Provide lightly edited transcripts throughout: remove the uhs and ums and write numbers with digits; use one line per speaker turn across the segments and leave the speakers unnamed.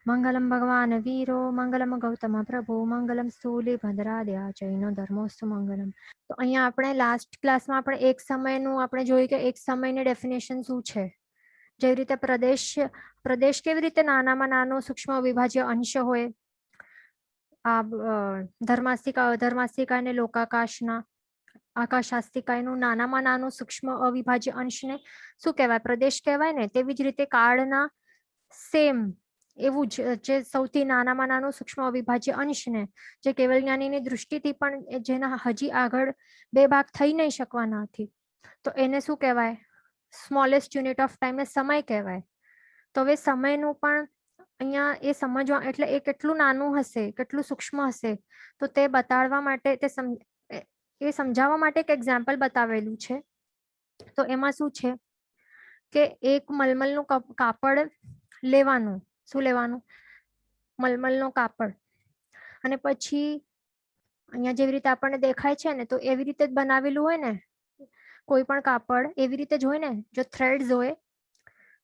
મંગલમ ભગવાન વીરો મંગલમ ગૌતમ પ્રભુ મંગલમ સ્થૂલી ભદ્રાદ્યા જૈનો ધર્મોસ્તુ મંગલમ. તો અહીંયા આપણે લાસ્ટ ક્લાસમાં આપણે એક સમયનું આપણે જોયું કે એક સમયની ડેફિનેશન શું છે. જેવી રીતે પ્રદેશ કેવી રીતે નાનામાં નાનો સૂક્ષ્મ અવિભાજ્ય અંશ હોય. આ ધર્માસ્તિકા અને લોકાકાશના આકાશાસ્તિકાયનું નાનામાં નાનું સૂક્ષ્મ અવિભાજ્ય અંશને શું કહેવાય? પ્રદેશ કહેવાય ને. તેવી જ રીતે કાળના સેમ એવું જ જે સૌથી નાનામાં નાનું સૂક્ષ્મ અવિભાજ્ય અંશને જે કેવલ જ્ઞાનીની દૃષ્ટિથી પણ જેના હજી આગળ બે ભાગ થઈ નહીં શકવાના નથી, તો એને શું કહેવાય? સ્મોલેસ્ટ યુનિટ ઓફ ટાઈમ ને સમય કહેવાય. તો હવે સમયનું પણ અહીંયા એ સમજવા એટલે એ કેટલું નાનું હશે, કેટલું સૂક્ષ્મ હશે, તો તે બતાડવા માટે એ સમજાવવા માટે એક એક્ઝામ્પલ બતાવેલું છે. તો એમાં શું છે કે એક મલમલનું કાપડ લેવાનું. શું લેવાનું? મલમલનો કાપડ. અને પછી અહીંયા જેવી રીતે આપણને દેખાય છે ને, તો એવી રીતે જ બનાવેલું હોય ને. કોઈ પણ કાપડ એવી રીતે જ હોય ને. જો થ્રેડ્સ હોય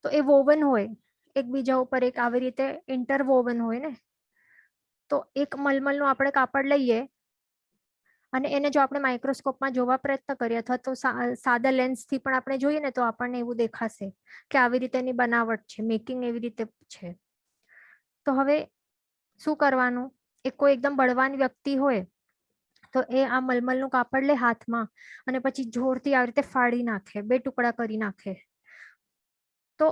તો એ વોવન હોય, એકબીજા ઉપર એક આવી રીતે ઇન્ટરવોવન હોય ને. તો એક મલમલનું આપણે કાપડ લઈએ અને એને જો આપણે માઇક્રોસ્કોપમાં જોવા પ્રયત્ન કરીએ અથવા તો સાદા લેન્સથી પણ આપણે જોઈએ ને, તો આપણને એવું દેખાશે કે આવી રીતે એની બનાવટ છે, મેકિંગ એવી રીતે છે. તો હવે શું કરવાનું? એ કોઈ એકદમ બળવાન વ્યક્તિ હોય તો એ આ મલમલનું કાપડ લે હાથમાં અને પછી જોરથી આવી રીતે ફાડી નાખે, બે ટુકડા કરી નાખે. તો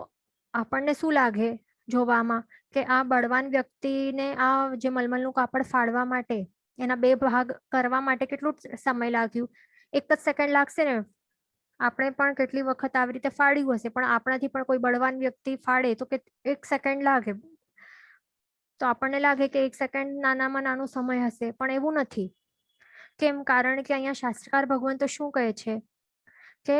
આપણને શું લાગે જોવામાં કે આ બળવાન વ્યક્તિને આ જે મલમલનું કાપડ ફાડવા માટે, એના બે ભાગ કરવા માટે કેટલું સમય લાગ્યું? એક જ સેકન્ડ લાગશે ને. આપણે પણ કેટલી વખત આવી રીતે ફાડ્યું હશે, પણ આપણાથી પણ કોઈ બળવાન વ્યક્તિ ફાડે તો એક સેકન્ડ લાગે. તો આપણને લાગે કે એક સેકન્ડ નાનામાં નાનો સમય હશે, પણ એવું નથી. કેમ? કારણ કે અહીંયા શાસ્ત્રકાર ભગવાન તો શું કહે છે કે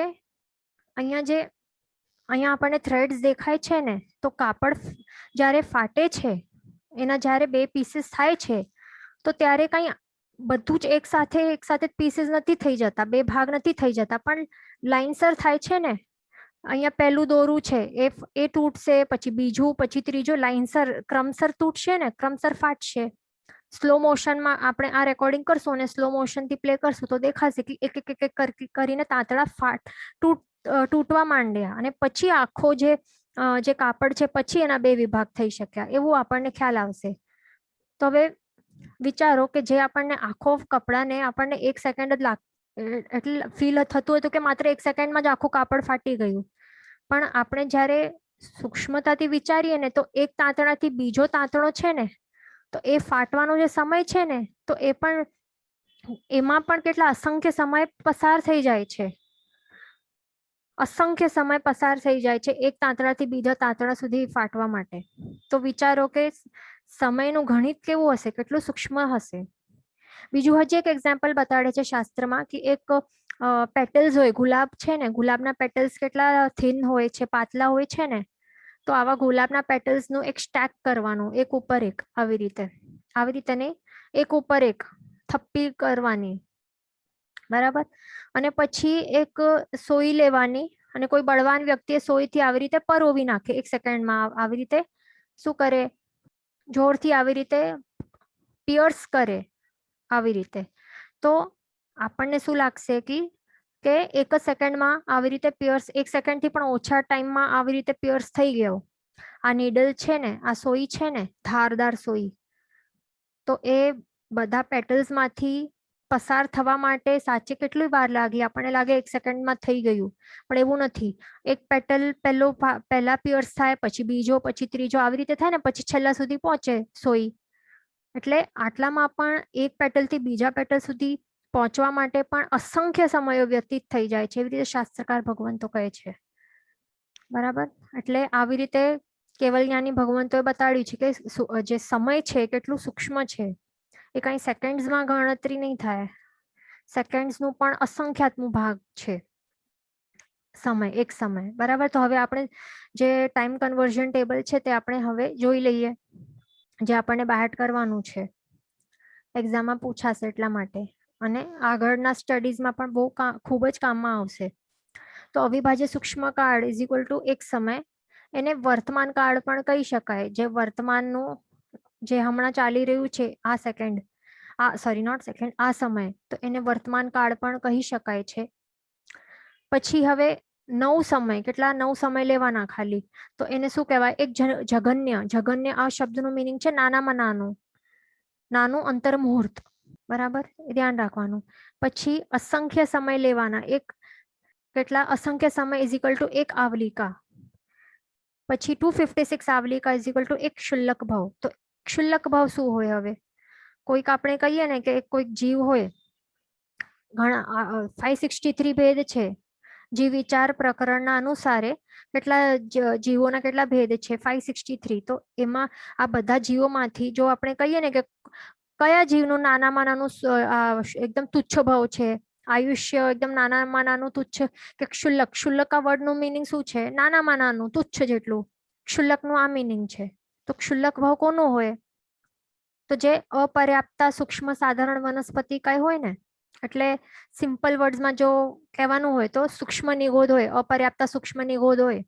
અહીંયા આપણને થ્રેડ્સ દેખાય છે ને, તો કાપડ જ્યારે ફાટે છે, એના જ્યારે બે પીસીસ થાય છે, તો ત્યારે કઈ બધું જ એક સાથે પીસીસ નથી થઈ જતા, બે ભાગ નથી થઈ જતા, પણ લાઇનસર થાય છે ને. અહીંયા પહેલું દોરું છે એ તૂટશે, પછી બીજું, પછી ત્રીજું, લાઇનસર ક્રમસર તૂટશે ને, ક્રમસર ફાટશે. સ્લો મોશનમાં આપણે આ રેકોર્ડિંગ કરશું અને સ્લો મોશનથી પ્લે કરશું તો દેખાશે કે એક એક એક કરીને તાંતડા તૂટવા માંડ્યા અને પછી આખો જે કાપડ છે પછી એના બે વિભાગ થઈ શક્યા, એવું આપણને ખ્યાલ આવશે. તો હવે વિચારો કે જે આપણને આખો કપડાને આપણને એક સેકન્ડ જ એટલે ફીલ થતું હોય તો કે માત્ર એક સેકન્ડમાં જ આખું કાપડ ફાટી ગયું, પણ આપણે જ્યારે સૂક્ષ્મતાથી વિચારીએ ને, તો એક તાંતણાથી બીજો તાંતણો છે ને, તો એ ફાટવાનો જે સમય છે ને, તો એમાં પણ કેટલા અસંખ્ય સમય પસાર થઈ જાય છે. અસંખ્ય સમય પસાર થઈ જાય છે એક તાંતણાથી બીજા તાંતણા સુધી ફાટવા માટે. તો વિચારો કે સમયનું ગણિત કેવું હશે, કેટલું સૂક્ષ્મ હશે. બીજું હજી એક એક્ઝામ્પલ બતાડે છે શાસ્ત્રમાં કે એક પેટલ્સ હોય, ગુલાબ છે ને, ગુલાબના પેટલ્સ કેટલા થિન હોય છે, પાતળા હોય છે ને. તો આવા ગુલાબના પેટલ્સનું એક સ્ટેક કરવાનું, એક ઉપર એક, આવી રીતે નહીં, એક ઉપર એક થપ્પી કરવાની, બરાબર. અને પછી એક સોઈ લેવાની અને કોઈ બળવાન વ્યક્તિએ સોઈથી આવી રીતે પરોવી નાખે એક સેકન્ડમાં. આવી રીતે શું કરે? જોરથી આવી રીતે પિયર્સ કરે, આવી રીતે. તો આપણને શું લાગશે કે એક જ સેકન્ડમાં આવી રીતે પિયર્સ, એક સેકન્ડથી પણ ઓછા ટાઈમમાં આવી રીતે પિયર્સ થઈ ગયો. આ નીડલ છે ને, આ સોઈ છે ને, ધારદાર સોઈ, તો એ બધા પેટલ્સમાંથી પસાર થવા માટે સાચે કેટલી વાર લાગી? આપણને લાગે એક સેકન્ડમાં થઈ ગયું, પણ એવું નથી. એક પેટલ પહેલા પિયર્સ થાય, પછી બીજો, પછી ત્રીજો, આવી રીતે થાય ને, પછી છેલ્લા સુધી પહોંચે સોઈ. એટલે આટલામાં પણ એક પેટલથી બીજા પેટલ સુધી પહોંચવા માટે પણ અસંખ્ય સમયો વ્યતીત થઈ જાય છે, એવી રીતે શાસ્ત્રકાર ભગવાન તો કહે છે, બરાબર. એટલે આવી રીતે કેવલ જ્ઞાની ભગવંતોએ બતાડ્યું છે કે જે સમય છે કેટલું સૂક્ષ્મ છે. એ કઈ સેકન્ડ્સમાં ગણતરી નહીં થાય. સેકન્ડ્સનું પણ અસંખ્યાતનું ભાગ છે સમય, એક સમય, બરાબર. તો હવે આપણે જે ટાઈમ કન્વર્ઝન ટેબલ છે તે આપણે હવે જોઈ લઈએ, જે આપણને બાહેટ કરવાનું છે, એક્ઝામમાં પૂછાશે એટલા માટે, અને આગળના સ્ટડીઝમાં પણ ખૂબ જ કામમાં આવશે. તો અવિભાજ્ય સૂક્ષ્મ કાળ ઇઝ ઇક્વલ ટુ એક સમય. એને વર્તમાન કાળ પણ કહી શકાય, જે વર્તમાનનું જે હમણાં ચાલી રહ્યું છે આ સેકન્ડ, આ સોરી નોટ સેકન્ડ, આ સમય, તો એને વર્તમાન કાળ પણ કહી શકાય છે. પછી હવે નવ સમય, કેટલા નવ સમય લેવાના ખાલી, તો એને શું કહેવાય? એક જઘન્ય. જઘન્ય આ શબ્દનું મિનિંગ છે નાનામાં નાનું, નાનું અંતર મુહૂર્ત. બરાબર, ધ્યાન રાખવાનું. પછી અસંખ્ય સમય લેવાના, એક કેટલા અસંખ્ય સમય ઇઝ ઇક્વલ ટુ એક આવલિકા. પછી 256 આવલિકા ઇઝ ઇક્વલ ટુ એક ક્ષુલ્લક ભાવ. તો ક્ષુલ્લક ભાવ શું હોય? હવે કોઈક આપણે કહીએ ને કે કોઈક જીવ હોય, ઘણા 563 ભેદ છે જીવ વિચાર પ્રકરણના અનુસારે, કેટલા જીવોના કેટલા ભેદ છે? 563. તો એમાં આ બધા જીવોમાંથી જો આપણે કહીએ ને કે કયા જીવનું નાનામાં નાનું એકદમ તુચ્છ ભાવ છે, આયુષ્ય એકદમ નાનામાં નાનું તુચ્છ, કે ક્ષુલ્લક. ક્ષુલ્લક આ વર્ડનું મિનિંગ શું છે? નાનામાં નાનું, તુચ્છ જેટલું. ક્ષુલ્લકનું આ મિનિંગ છે. તો ક્ષુલ્લક ભાવ કોનો હોય? તો જે અપર્યાપ્તા સૂક્ષ્મ સાધારણ વનસ્પતિ કાય હોય ને, એટલે સિમ્પલ વર્ડ્સમાં જો કહેવાનું હોય તો સૂક્ષ્મ નિગોદ હોય, અપર્યાપ્તા સૂક્ષ્મ નિગોદ હોય,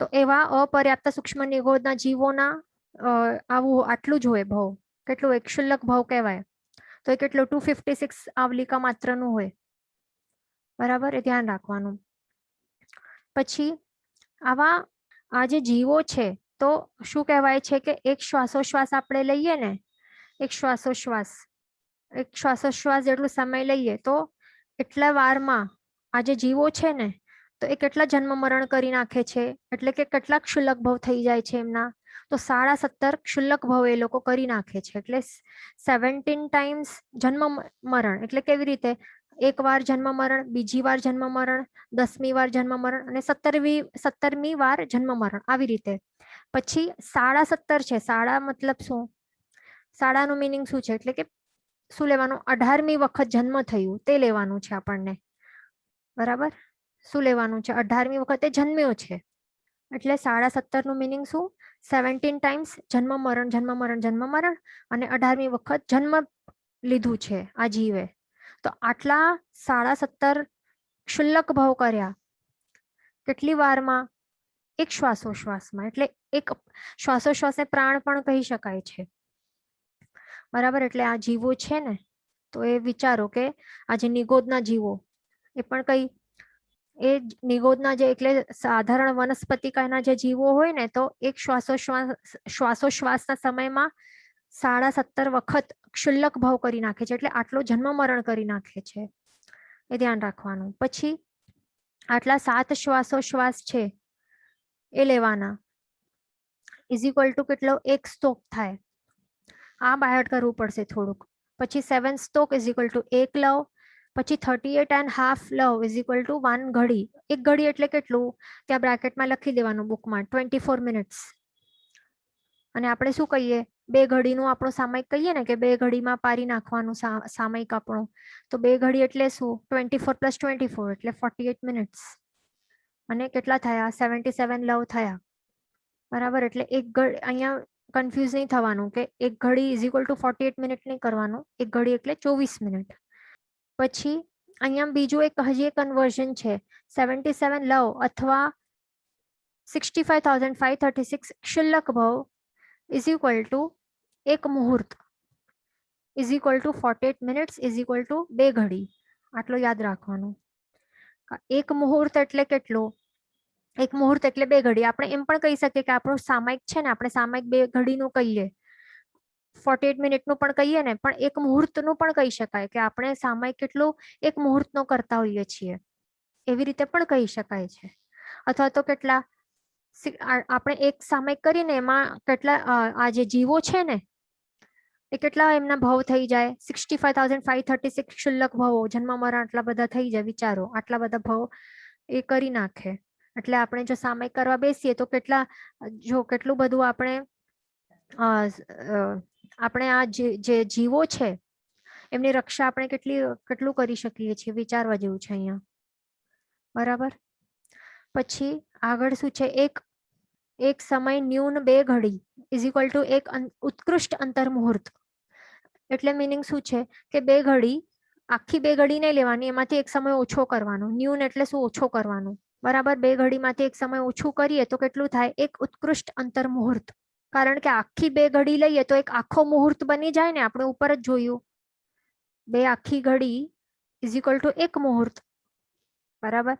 તો એવા અપર્યાપ્ત સૂક્ષ્મ નિગોદના જીવોના આવું આટલું જ હોય ભાવ. કેટલું? એક ક્ષુલ્લક ભાવ કહેવાય. તો એ કેટલું? 256 આવલિકા માત્રનું હોય. બરાબર, એ ધ્યાન રાખવાનું. પછી આવા આ જે જીવો છે તો શું કહેવાય છે કે એક શ્વાસોશ્વાસ આપણે લઈએ ને, એક શ્વાસોશ્વાસ જેટલો સમય લઈએ તો એટલા વારમાં આ જે જીવો છે ને, તો એ કેટલા જન્મ મરણ કરી નાખે છે, એટલે કે કેટલા ક્ષુલ્લક ભાવ થઈ જાય છે એમના? તો 17.5 ક્ષુલ્લક ભાવ એ લોકો કરી નાખે છે. એટલે 17 ટાઈમ્સ જન્મ મરણ. એટલે કેવી રીતે? એક વાર જન્મ મરણ, બીજી વાર જન્મ મરણ, 10મી વાર જન્મ મરણ અને 17મી વાર જન્મ મરણ, આવી રીતે. પછી 17.5 છે. સાડા મતલબ શું? સાડાનું મિનિંગ શું છે? એટલે કે શું લેવાનું? 18મી વખત જન્મ થયું તે લેવાનું છે આપણને. બરાબર, શું લેવાનું છે? 18મી વખતે જન્મ્યો છે. એટલે 17.5 નું મિનિંગ શું? 17 ટાઈમ્સ જન્મ મરણ, જન્મ મરણ, જન્મ મરણ, અને 18મી વખત જન્મ લીધું છે આ જીવે. તો આટલા 17.5 ક્ષુલ્લક ભાવ કર્યા કેટલી વારમાં? એક શ્વાસોશ્વાસમાં. એટલે એક શ્વાસોશ્વાસને પ્રાણ પણ કહી શકાય છે. બરાબર, એટલે આ જીવો છે ને, તો એ વિચારો કે આ જે નિગોદના જીવો, એ પણ કઈ એ નિગોદના જે એટલે સાધારણ વનસ્પતિકાના જે જીવો હોય ને, તો એક શ્વાસોશ્વાસના સમયમાં 17.5 વખત ક્ષુલ્લક ભાવ કરી નાખે છે. એટલે આટલો જન્મ મરણ કરી નાખે છે, એ ધ્યાન રાખવાનું. પછી આટલા 7 શ્વાસોશ્વાસ છે એ લેવાના, ઇઝ ઇક્વલ ટુ કેટલો? એક સ્ટોક થાય. આ બાયટ કરવું પડશે થોડુંક. પછી 7 સ્ટોક ઇઝ ઇક્વલ ટુ 1 લવ. પછી 38.5 લવ ઇઝ ઇક્વલ ટુ 1 ઘડી. એક ઘડી એટલે કેટલું? ત્યાં બ્રેકેટમાં લખી દેવાનું બુકમાં, 24 મિનિટ્સ. અને આપણે શું કહીએ? 2 ઘડીનું આપણો સામયિક કહીએ ને, કે 2 ઘડીમાં પારી નાખવાનું સામયિક આપણું. તો 2 ઘડી એટલે શું? 24 + 24 એટલે 48 મિનિટ્સ. અને કેટલા થયા? 77 લવ થયા. બરાબર, એટલે એક ઘડી અહીંયા કન્ફ્યુઝ નહીં થવાનું કે એક ઘડી ઇઝ ઇક્વલ ટુ 48 મિનિટ નહીં કરવાનું. એક ઘડી એટલે 24 મિનિટ. પછી અહીંયા બીજું એક હજી એક કન્વર્ઝન છે. 77 લવ અથવા 65,536 ક્ષુલ્લક ભાવ ઇઝ ઇક્વલ ટુ એક મુહૂર્ત is equal two 48 minutes is equal two 2 ઘડી. આટલું યાદ રાખવાનું. એક મુહૂર્ત એટલે કેટલું? એક મુહૂર્ત એટલે 2 ઘડી. આપણે એમ પણ કહી શકીએ કે આપણું સામયિક છે ને, આપણે સામયિક 2 ઘડીનું કહીએ, 48 મિનિટનું પણ કહીએ ને, પણ એક મુહૂર્તનું પણ કહી શકાય કે આપણે સામયિક કેટલું એક મુહૂર્તનો કરતા હોઈએ છીએ, એવી રીતે પણ કહી શકાય છે. અથવા તો કેટલા આપણે એક સામયિક કરીને એમાં કેટલા આ જે જીવો છે ને, એ કેટલા એમના ભાવ થઈ જાય? 65,536 ક્ષુલ્લક ભાવો, જન્મ મરણ આટલા બધા થઈ જાય. વિચારો, આટલા બધા ભાવ એ કરી નાખે. એટલે આપણે જો સામયિક કરવા બેસીએ તો કેટલા, જો કેટલું બધું આપણે આ જે જીવો છે એમની રક્ષા આપણે કેટલું કરી શકીએ છીએ, વિચારવા જેવું છે અહીંયા. બરાબર, પછી આગળ શું છે? એક સમય ન્યૂન 2 ઘડી ઇઝ ઇક્વલ ટુ એક ઉત્કૃષ્ટ અંતર મુહૂર્ત. એટલે મિનિંગ શું છે કે 2 ઘડી, આખી 2 ઘડી નહીં લેવાની, એમાંથી એક સમય ઓછો કરવાનો. ન્યૂન એટલે શું? ઓછો કરવાનું. બરાબર. 2 ઘડીમાંથી એક સમય ઓછું કરીએ તો કેટલું થાય? એક ઉત્કૃષ્ટ અંતર મુહૂર્ત. કારણ કે આખી 2 ઘડી લઈએ તો એક આખો મુહૂર્ત બની જાય ને, આપણે ઉપર જ જોયું. 2 આખી ઘડી ઇઝ ઇક્વલ ટુ 1 મુહૂર્ત. બરાબર.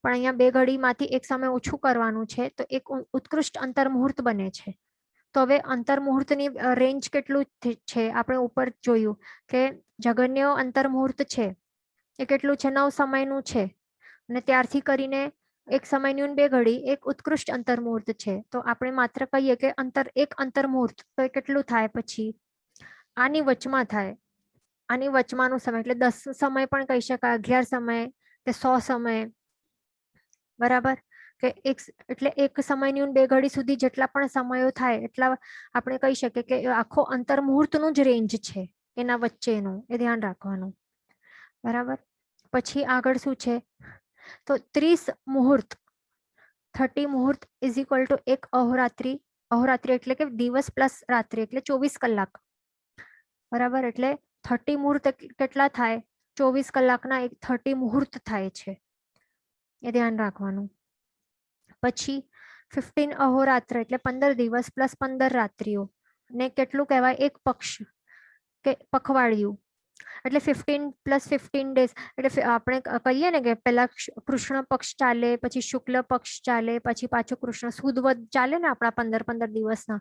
પણ અહીંયા 2 ઘડીમાંથી એક સમય ઓછું કરવાનું છે તો એક ઉત્કૃષ્ટ અંતર મુહૂર્ત બને છે. તો હવે અંતર મુહૂર્તની રેન્જ કેટલું છે? આપણે ઉપર જોયું કે જગન્ય અંતર મુહૂર્ત છે એ કેટલું છે? 9 સમયનું છે. અને ત્યારથી કરીને એક સમયની 2 ઘડી એક ઉત્કૃષ્ટ અંતર મુહૂર્ત છે. તો આપણે માત્ર કહીએ કે એક અંતર મુહૂર્ત તો એ કેટલું થાય? પછી આની વચમાં થાય. આની વચમાંનો સમય એટલે 10 સમય પણ કહી શકાય, 11 સમય કે 100 સમય. બરાબર. કે એટલે એક સમયની 2 ઘડી સુધી જેટલા પણ સમયો થાય એટલા આપણે કહી શકીએ કે આખો અંતર મુહૂર્તનું જ રેન્જ છે, એના વચ્ચેનું. એ ધ્યાન રાખવાનું. બરાબર. પછી આગળ શું છે? તો 30 મુહૂર્ત, 30 મુહૂર્ત ઇઝ ઇક્વલ ટુ 1 અહોરાત્રી. અહોરાત્રી એટલે કે દિવસ પ્લસ રાત્રિ એટલે 24 કલાક. બરાબર. એટલે 30 મુહૂર્ત કેટલા થાય? 24 કલાકના 30 મુહૂર્ત થાય છે. એ ધ્યાન રાખવાનું. પછી 15 અહોરાત્ર એટલે 15 દિવસ પ્લસ 15 રાત્રિઓ ને કેટલું કહેવાય? એક પક્ષ કે પખવાડિયું. એટલે 15 પ્લસ 15 ડેઝ એટલે આપણે કહીએ ને કે પેલા કૃષ્ણ પક્ષ ચાલે, પછી શુક્લ પક્ષ ચાલે, પછી પાછો કૃષ્ણ સુદ વદ ચાલે ને આપણા 15 દિવસના.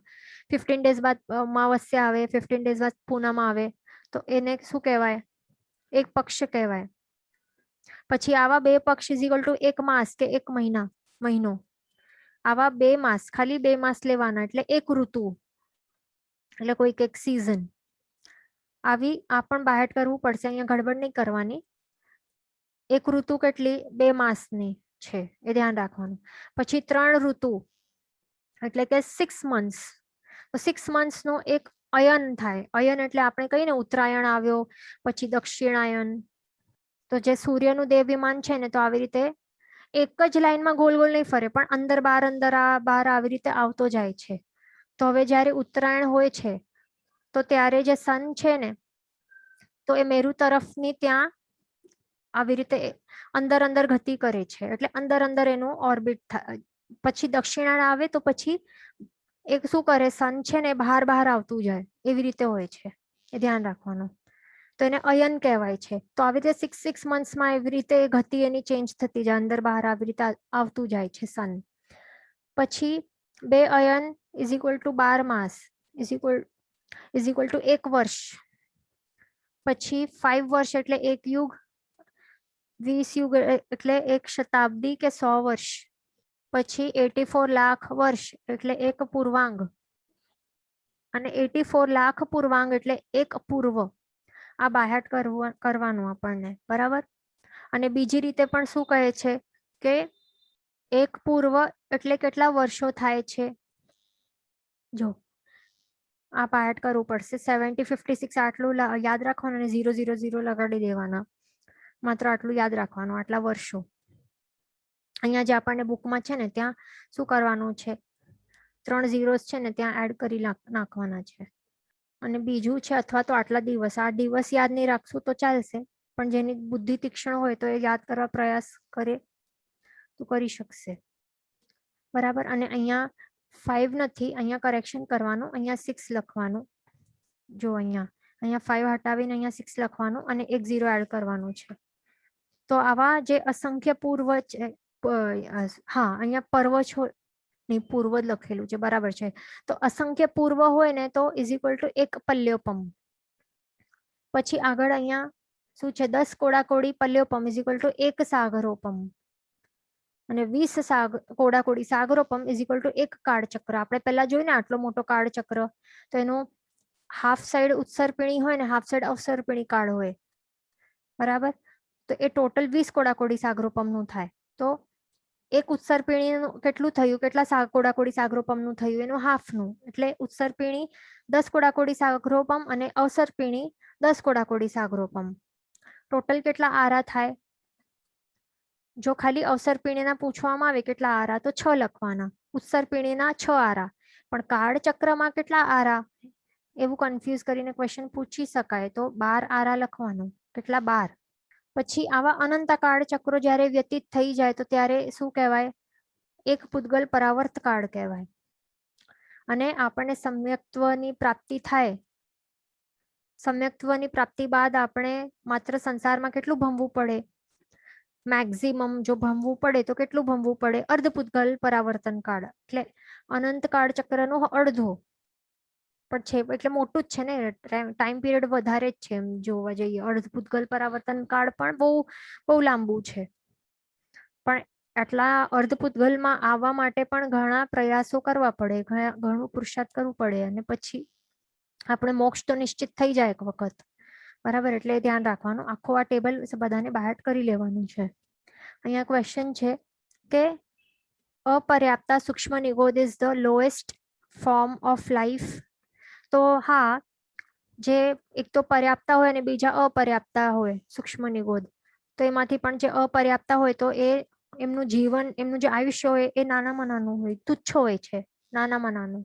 15 ડેઝ બાદ અમાવસ્યા આવે, 15 ડેઝ બાદ પૂનમ આવે. તો એને શું કહેવાય? એક પક્ષ કહેવાય. પછી આવા 2 પક્ષ ઇઝ ઇક્વલ ટુ 1 માસ કે 1 મહિનો. આવા 2 માસ, ખાલી 2 માસ લેવાના એટલે એક ઋતુ, એટલે કોઈક એક સિઝન. આવી આ પણ બાહેટ કરવું પડશે, અહીંયા ગડબડ નહીં કરવાની. એક ઋતુ કેટલી? 2 માસની છે, એ ધ્યાન રાખવાનું. પછી 3 ઋતુ એટલે કે 6 મંથ્સ. તો 6 મંથ્સનો એક અયન થાય. અયન એટલે આપણે કહીએ ને ઉત્તરાયણ આવ્યો, પછી દક્ષિણાયન. તો જે સૂર્યનું દેવ્યમાન છે ને, તો આવી રીતે એક જ લાઈનમાં ગોલ ગોલ નહીં ફરે, પણ અંદર બહાર આવી રીતે આવતો જાય છે. તો હવે જ્યારે ઉત્તરાયણ હોય છે તો ત્યારે જે સન છે ને, તો એ મેરુ તરફની ત્યાં આવી રીતે અંદર ગતિ કરે છે. એટલે અંદર એનું ઓર્બિટ થાય. પછી દક્ષિણાયણ આવે તો પછી એક શું કરે? સન છે ને બહાર આવતું જાય. એવી રીતે હોય છે, એ ધ્યાન રાખવાનું. તો એને અયન કહેવાય છે. તો આવી રીતે 6 મંથ્સમાં એવી રીતે ગતિ એની ચેન્જ થતી જાય, અંદર બહાર આવી રીતે આવતું જાય છે સન. પછી 2 અયન ઇઝ ઇક્વલ ટુ 12 માસ ઇઝ ઇક્વલ ટુ 1 વર્ષ. પછી 5 વર્ષ એટલે 1 યુગ, 20 યુગ એટલે 1 શતાબ્દી કે 100 વર્ષ. પછી 84 લાખ વર્ષ એટલે 1 પૂર્વાંગ, અને 84 લાખ પૂર્વાંગ એટલે 1 પૂર્વ. આ બાહેટ કરવાનું આપણને. બરાબર. અને બીજી રીતે પણ શું કહે છે કે 1 પૂર્વ એટલે કેટલા વર્ષો થાય છે? જો આ બાહેટ કરવું પડશે. 70, 56 આટલું યાદ રાખવાનું અને 000 લગાડી દેવાના. માત્ર આટલું યાદ રાખવાનું, આટલા વર્ષો. અહીંયા જે આપણને બુકમાં છે ને ત્યાં શું કરવાનું છે? 3 ઝીરોસ છે ને ત્યાં એડ કરી નાખવાના છે. અને બીજું છે અથવા તો આટલા દિવસ. આ દિવસ યાદ નહીં રાખશું તો ચાલશે, પણ જેની બુદ્ધિ તીક્ષ્ણ હોય તો એ યાદ કરવા પ્રયાસ કરે તો કરી શકશે. બરાબર. અને અહીંયા 5 નથી, અહીંયા કરેક્શન કરવાનું. અહીંયા 6 લખવાનું. જો અહીંયા 5 હટાવીને અહીંયા 6 લખવાનું અને 1 0 એડ કરવાનું છે. તો આવા જે અસંખ્ય પૂર્વ છે, અહીંયા પર્વ નહીં, પૂર્વ જ લખેલું છે. બરાબર છે. તો અસંખ્ય પૂર્વ હોય ને તો ઇઝ ઇક્વલ ટુ 1 પલ્યોપમ. પછી આગળ અહીંયા શું છે? 10 કોડાકોડી પલ્યોપમ ઇઝ ઇક્વલ ટુ 1 સાગરોપમ. અને 20 કોડાકોડી સાગરોપમ ઇઝ ઇક્વલ ટુ 1 કાળચક્ર. આપણે પહેલા જોયું ને આટલો મોટો કાળચક્ર, તો એનું હાફ સાઈડ ઉત્સર્પિણી હોય ને હાફ સાઈડ અવસર્પિણી કાળ હોય. બરાબર. તો એ ટોટલ 20 કોડાકોડી સાગરોપમનું થાય. તો એક ઉત્સર્પિણીનું કેટલું થયું? કેટલા કોડાકોડી સાગરોપમનું થયું? એનું હાફનું. એટલે ઉત્સર્પિણી 10 કોડાકોડી સાગરોપમ અને અવસર્પિણી 10 કોડાકોડી સાગરોપમ. ટોટલ કેટલા આરા થાય? જો ખાલી અવસર્પિણીના પૂછવામાં આવે કેટલા આરા, તો 6 લખવાના. ઉત્સર્પિણીના 6 આરા. પણ કાળચક્રમાં કેટલા આરા? એવું કન્ફ્યુઝ કરીને ક્વેશ્ચન પૂછી શકાય, તો 12 આરા લખવાનું. કેટલા? 12. પછી આવા અનંતકાળ ચક્રો જ્યારે વ્યતીત થઈ જાય તો ત્યારે શું કહેવાય? એક પૂતગલ પરાવર્ત કાળ કહેવાય. અને આપણને સમ્યક્ત્વની પ્રાપ્તિ થાય. સમ્યક્ત્વની પ્રાપ્તિ બાદ આપણે માત્ર સંસારમાં કેટલું ભમવું પડે? મેક્સિમમ જો ભમવું પડે તો કેટલું ભમવું પડે? અર્ધપૂતગલ પરાવર્તન કાળ, એટલે અનંત કાળ ચક્રનો અડધો પણ છે, એટલે મોટું જ છે ને, ટાઈમ પીરિયડ વધારે જ છે એમ જોવા જઈએ. અર્ધપૂતગલ પરાવર્તન કાળ પણ બહુ લાંબુ છે. પણ આટલા અર્ધપૂતગલમાં આવવા માટે પણ ઘણા પ્રયાસો કરવા પડે, ઘણું પુરુષાર્થ કરવું પડે, અને પછી આપણે મોક્ષ તો નિશ્ચિત થઈ જાય એક વખત. બરાબર, એટલે ધ્યાન રાખવાનું. આખો આ ટેબલ બધાને બહાર કરી લેવાનું છે. અહીંયા ક્વેશ્ચન છે કે અપર્યાપ્તા સૂક્ષ્મ નિગોદ is the lowest form of life. તો હા, જે એક તો પર્યાપ્તા હોય અને બીજા અપર્યાપ્તા હોય સૂક્ષ્મ નિગોદ, તો એમાંથી પણ જે અપર્યાપ્તા હોય તો એ એમનું જીવન, એમનું જે આયુષ્ય હોય એ નાનામાં નાનું હોય, તુચ્છ હોય છે, નાનામાં નાનું.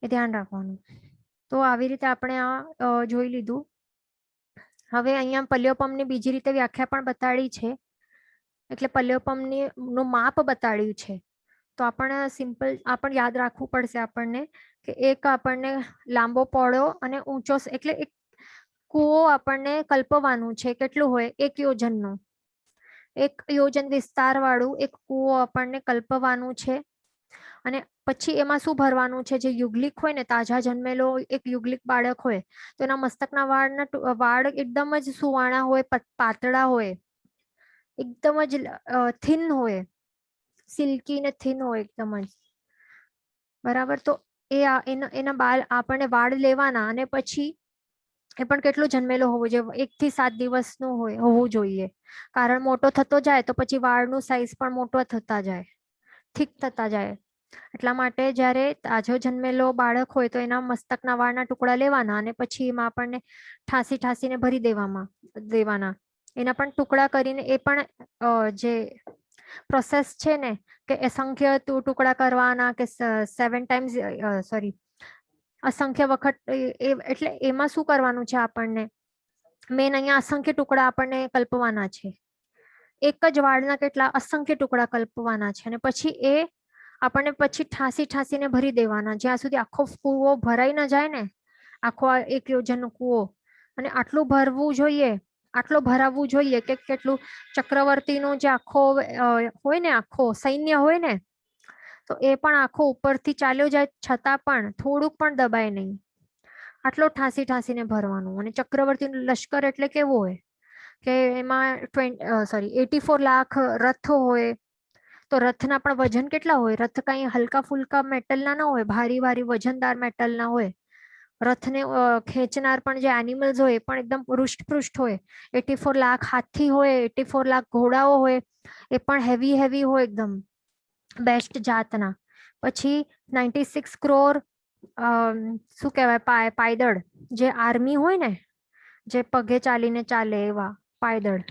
એ ધ્યાન રાખવાનું. તો આવી રીતે આપણે આ જોઈ લીધું. હવે અહીંયા પલ્યોપમની બીજી રીતે વ્યાખ્યા પણ બતાડી છે, એટલે પલ્યોપમની નું માપ બતાડ્યું છે. તો આપણે સિમ્પલ આપણે યાદ રાખવું પડશે આપણને કે એક આપણને લાંબો પહોળો અને ઊંચો, એટલે એક કૂવો આપણને કલ્પવાનું છે. કેટલું હોય? 1 યોજનનું. 1 યોજન વિસ્તાર વાળું એક કૂવો આપણને કલ્પવાનું છે. અને પછી એમાં શું ભરવાનું છે? જે યુગલિક હોય ને, તાજા જન્મેલો એક યુગલિક બાળક હોય તો એના મસ્તકના વાળ એકદમ જ સુવાણા હોય, પાતળા હોય, એકદમ જ થિન હોય, સિલ્કી ને થિન હોય એકદમ જ. બરાબર, તો એના બાળ આપણને વાળ લેવાના, અને પછી એ પણ કેટલો જન્મેલો હોવો જોઈએ? 1 થી 7 દિવસનું હોવું જોઈએ. કારણ મોટો થતો જાય તો પછી વાળનું સાઈઝ પણ મોટો થતા જાય, થીક થતા જાય. એટલા માટે જ્યારે તાજો જન્મેલો બાળક હોય તો એના મસ્તકના વાળના ટુકડા લેવાના, અને પછી એમાં આપણને ઠાસીને ભરી દેવાના. એના પણ ટુકડા કરીને, એ પણ જે પ્રોસેસ છે ને, કે અસંખ્ય ટુકડા કરવાના, કે 7 ટાઈમ્સ, સોરી, અસંખ્ય વખત. એટલે એમાં શું કરવાનું છે આપણને? મેન અહીંયા અસંખ્ય ટુકડા આપણને કલ્પવાના છે. એક જ વાળના કેટલા અસંખ્ય ટુકડા કલ્પવાના છે, અને પછી એ આપણને પછી ઠાસીને ભરી દેવાના, જ્યાં સુધી આખો કૂવો ભરાઈ ન જાય ને, આખો 1 યોજનનો કૂવો. અને આટલું ભરવું જોઈએ, આટલો ભરાવવું જોઈએ કે કેટલું ચક્રવર્તીનું જે આખો હોય ને, આખો સૈન્ય હોય ને, તો એ પણ આખો ઉપરથી ચાલ્યો જાય છતાં પણ થોડુંક પણ દબાય નહીં. આટલો ઠાસીને ભરવાનું. અને ચક્રવર્તીનું લશ્કર એટલે કેવું હોય કે એમાં 84 લાખ રથ હોય. તો રથના પણ વજન કેટલા હોય? રથ કઈ હલકા ફુલકા મેટલના ના હોય, ભારી વજનદાર મેટલના હોય. રથને ખેંચનાર પણ જે એનિમલ્સ હોય એ પણ એકદમ પૃષ્ઠ હોય. 84 લાખ હાથી હોય, 84 લાખ ઘોડાઓ હોય, એ પણ હેવી હોય એકદમ બેસ્ટ જાતના. પછી 96 કરોડ શું કહેવાય, પાયદળ, જે આર્મી હોય ને, જે પગે ચાલીને ચાલે એવા પાયદળ.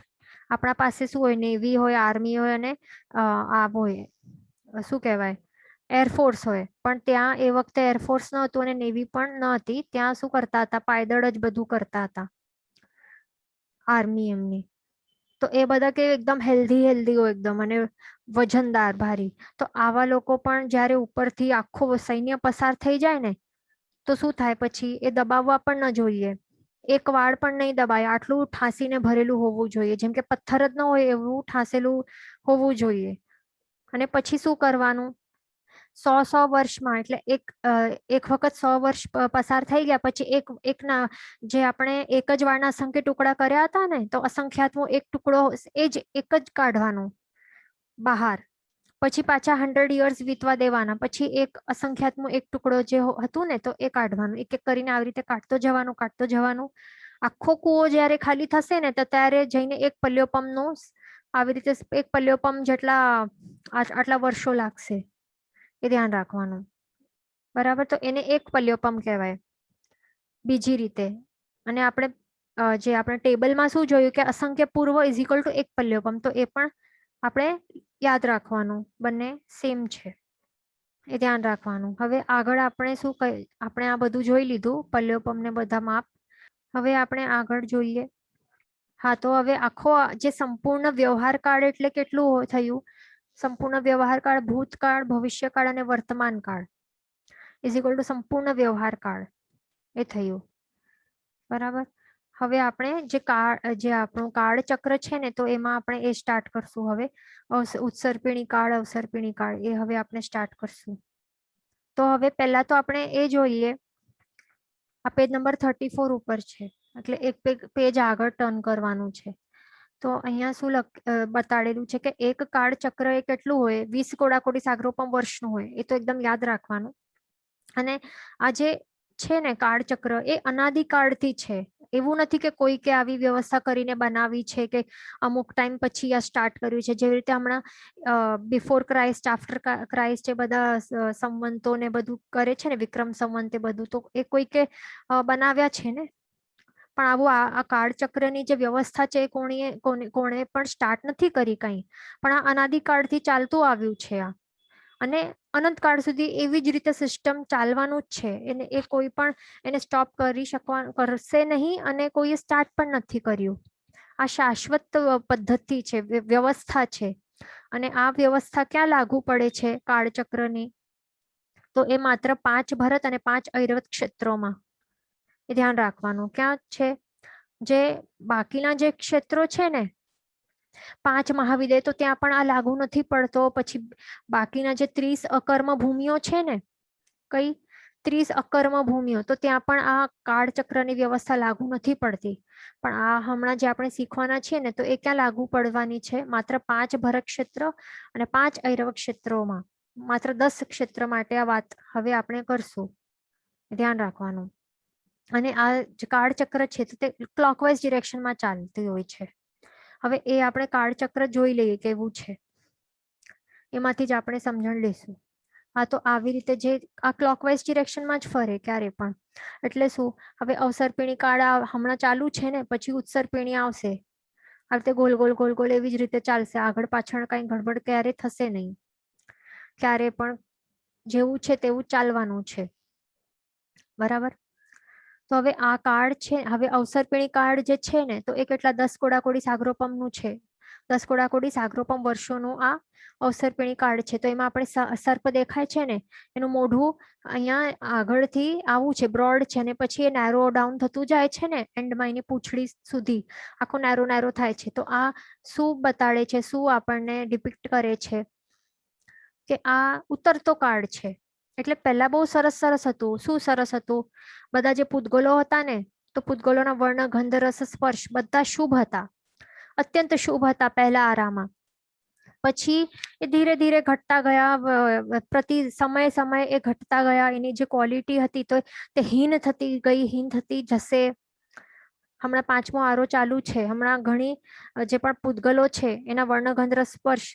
આપણા પાસે શું હોય? નેવી હોય, આર્મી હોય, અને આ હોય શું કહેવાય, એરફોર્સ હોય. પણ ત્યાં એ વખતે એરફોર્સ ન હતું અને નેવી પણ ન હતી. ત્યાં શું કરતા હતા? પાયદળ જ બધું કરતા હતા, આર્મી એમની. તો એ બધા કે એકદમ હેલ્ધી હોય એકદમ, અને વજનદાર, ભારી. તો આવા લોકો પણ જ્યારે ઉપરથી આખો સૈન્ય પસાર થઈ જાય ને, તો શું થાય? પછી એ દબાવવા પણ ન જોઈએ. એક વાળ પણ નહીં દબાય, આટલું ઠાસીને ભરેલું હોવું જોઈએ. જેમ કે પથ્થર જ ન હોય એવું ઠાસેલું હોવું જોઈએ. અને પછી શું કરવાનું? 100 વર્ષમાં, એટલે એક વખત 100 વર્ષ પસાર થઈ ગયા પછી એકના જે આપણે એક જ વાળના અસંખ્ય ટુકડા કર્યા હતા ને, તો અસંખ્યાતમો એક ટુકડો એક જ કાઢવાનો બહાર. પછી પાછા 100 યર્સ વીતવા દેવાના. પછી એક અસંખ્યાતમો એક ટુકડો જે હતું ને, તો એ કાઢવાનું. એક કરીને આવી રીતે કાઢતો જવાનું. આખો કૂવો જ્યારે ખાલી થશે ને, તો ત્યારે જઈને એક પલ્યોપમનું આવી રીતે એક પલ્યોપમ જેટલા આટલા વર્ષો લાગશે. એ ધ્યાન રાખવાનું. બરાબર, તો એને એક પલ્યોપમ કહેવાય બીજી રીતે. અને આપણે ટેબલમાં શું જોયું કે અસંખ્ય પૂર્વ ઇઝ ઇક્વલ ટુ 1 પલ્યોપમ, તો એ પણ આપણે યાદ રાખવાનું, બંને સેમ છે, એ ધ્યાન રાખવાનું. હવે આગળ આપણે આ બધું જોઈ લીધું, પલ્યોપમ ને બધા માપ. હવે આપણે આગળ જોઈએ હા, તો હવે આખો જે સંપૂર્ણ વ્યવહાર કાળ એટલે કેટલું થયું? સંપૂર્ણ વ્યવહાર કાળ ભૂતકાળ, ભવિષ્યકાળ અને વર્તમાન કાળ ઇઝ ઇક્વલ ટુ સંપૂર્ણ વ્યવહાર કાળ એ થયું. બરાબર. હવે આપણે જે આપણું કાળચક્ર છે ને, તો એમાં આપણે એ સ્ટાર્ટ કરશું. હવે ઉત્સર્પિણી કાળ, અવસર્પિણી કાળ એ હવે આપણે સ્ટાર્ટ કરશું. તો હવે પહેલા તો આપણે એ જોઈએ, આ પેજ નંબર 34 ઉપર છે, એટલે એક પેજ આગળ ટર્ન કરવાનું છે. તો અહીંયા શું બતાડેલું છે કે એક કાળચક્ર એ કેટલું હોય? 20 કોડાકોટી સાગરોપમ વર્ષનું હોય. એ તો એકદમ યાદ રાખવાનું. અને આ જે છે ને કાળચક્ર એ અનાદિકાળથી છે. એવું નથી કે કોઈ કે આવી વ્યવસ્થા કરીને બનાવી છે કે અમુક ટાઈમ પછી આ સ્ટાર્ટ કર્યું છે. જેવી રીતે હમણાં બિફોર ક્રાઇસ્ટ, આફ્ટર ક્રાઇસ્ટ એ બધા સંવંતો ને બધું કરે છે ને, વિક્રમ સંવંત એ બધું, તો એ કોઈ કે બનાવ્યા છે ને. પણ આવું આ કાળચક્રની જે વ્યવસ્થા છે એ કોણે પણ સ્ટાર્ટ નથી કરી કઈ, પણ આ અનાદિકાળથી ચાલતું આવ્યું છે આ. અને અનંતકાળ સુધી એવી જ રીતે સિસ્ટમ ચાલવાનું જ છે. એ કોઈ પણ એને સ્ટોપ કરશે નહીં અને કોઈ સ્ટાર્ટ પણ નથી કર્યું. આ શાશ્વત પદ્ધતિ છે, વ્યવસ્થા છે. અને આ વ્યવસ્થા ક્યાં લાગુ પડે છે કાળચક્રની? તો એ માત્ર 5 ભરત અને 5 ઐરવત ક્ષેત્રોમાં. એ ધ્યાન રાખવાનું. ક્યાં છે? જે બાકીના જે ક્ષેત્રો છે ને, 5 મહાવિદ્ય, તો ત્યાં પણ આ લાગુ નથી પડતો. પછી બાકીના જે 30 અકર્મ ભૂમિઓ છે ને, કઈ 30 અકર્મ ભૂમિઓ, તો ત્યાં પણ આ કાળચક્રની વ્યવસ્થા લાગુ નથી પડતી. પણ આ હમણાં જે આપણે શીખવાના છીએ ને, તો એ ક્યાં લાગુ પડવાની છે? માત્ર 5 ભરત ક્ષેત્ર અને 5 ઐરવ ક્ષેત્રોમાં. માત્ર 10 ક્ષેત્ર માટે આ વાત હવે આપણે કરશું. ધ્યાન રાખવાનું. અને આ જે કાળચક્ર છે તે ક્લોકવાઇઝ ડિરેક્શનમાં ચાલતી હોય છે. હવે એ આપણે કાળચક્ર જોઈ લઈએ કેવું છે, એમાંથી જ આપણે સમજણ લેશું. હા, તો આવી રીતે જે આ ક્લોકવાઇઝ ડિરેક્શનમાં જ ફરે ક્યારે પણ. એટલે શું? હવે અવસર્પિણી કાળ હમણાં ચાલુ છે ને, પછી ઉત્સર્પિણી આવશે. આ રીતે ગોલ ગોલ ગોલ ગોલ એવી જ રીતે ચાલશે. આગળ પાછળ કઈ ગડબડ ક્યારે થશે નહીં. ક્યારે પણ જેવું છે તેવું ચાલવાનું છે. બરાબર. તો હવે આ કાળ છે, હવે અવસર્પિણી કાળ જે છે ને, તો એ કેટલા 10 કોડાકોડી સાગરોપમનું છે. 10 કોડાકોડી સાગરોપમ વર્ષોનું આ અવસર્પિણી કાળ છે. તો એમાં આપણે સર્પ દેખાય છે ને, એનું મોઢું અહીંયા આગળથી આવું છે, બ્રોડ છે, અને પછી એ નેરો ડાઉન થતું જાય છે ને, એન્ડમાં એની પૂંછડી સુધી આખો નેરો નેરો થાય છે. તો આ શું બતાડે છે? શું આપણને ડિપિક્ટ કરે છે? કે આ ઉતરતો કાળ છે. એટલે પહેલા બહુ સરસ હતું. શું સરસ હતું? બધા જે પૂતગલો હતા ને, તો પૂતગલોના વર્ણ, ગંધ, રસ, સ્પર્શ બધા શુભ હતા, અત્યંત શુભ હતા પહેલા આરામાં. પછી એ ધીરે ધીરે ઘટતા ગયા, પ્રતિ સમય એ ઘટતા ગયા. એની જે ક્વોલિટી હતી તો તે હીન થતી ગઈ, હીન થતી જશે. હમણાં 5મો આરો ચાલુ છે. હમણાં ઘણી જે પણ પૂતગલો છે એના વર્ણ, ગંધ, રસ, સ્પર્શ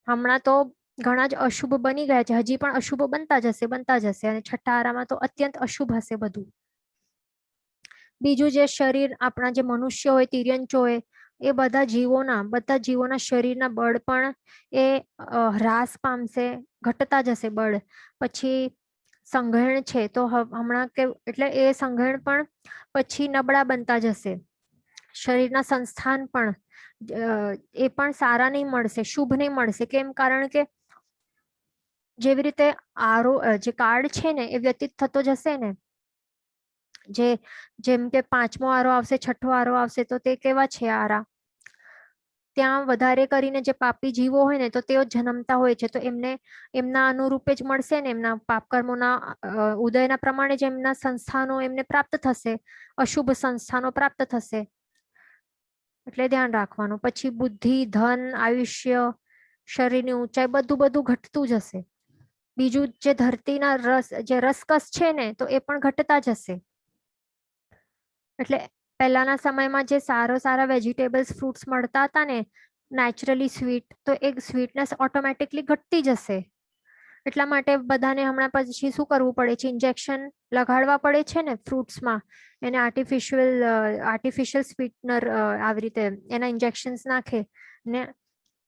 હમણાં તો ઘણા જ અશુભ બની ગયા છે. હજી પણ અશુભ બનતા જશે. અને 6ઠ્ઠા આરામાં તો અત્યંત અશુભ હશે બધું. બીજું જે શરીર આપણા જે મનુષ્ય હોય, તિર્યંચો હોય, એ બધા જીવોના શરીરના બળ પણ એ હ્રાસ પામશે, ઘટતા જશે બળ. પછી સંઘર્ણ છે, તો હમણાં એટલે એ સંઘર્ણ પણ પછી નબળા બનતા જશે. શરીરના સંસ્થાન પણ એ પણ સારા નહીં મળશે, શુભ નહીં મળશે. કેમ? કારણ કે જેવી રીતે જે કાળ છે ને એ વ્યતીત થતો જશે ને, જેમ કે 5મો આરો આવશે, 6ઠ્ઠો આરો આવશે, તો તે કેવા છે આરા? ત્યાં વધારે કરીને જે પાપી જીવો હોય ને, તો તેઓ જન્મતા હોય છે. તો એમના અનુરૂપે જ મળશે ને, એમના પાપ કર્મોના ઉદયના પ્રમાણે જ એમના સંસ્થાનો એમને પ્રાપ્ત થશે, અશુભ સંસ્થાનો પ્રાપ્ત થશે. એટલે ધ્યાન રાખવાનું. પછી બુદ્ધિ, ધન, આયુષ્ય, શરીરની ઊંચાઈ બધું ઘટતું જશે. બીજું જે ધરતીના જે રસકસ છે ને, તો એ પણ ઘટતા જશે. એટલે પહેલાના સમયમાં જે સારા વેજીટેબલ્સ, ફ્રૂટ્સ મળતા હતા ને, નેચરલી સ્વીટ, તો એ સ્વીટનેસ ઓટોમેટિકલી ઘટતી જશે. એટલા માટે બધાને હમણાં પછી શું કરવું પડે છે? ઇન્જેક્શન લગાડવા પડે છે ને ફ્રૂટ્સમાં. એને આર્ટિફિશિયલ સ્વીટનર આવી રીતે એના ઇન્જેક્શન્સ નાખે ને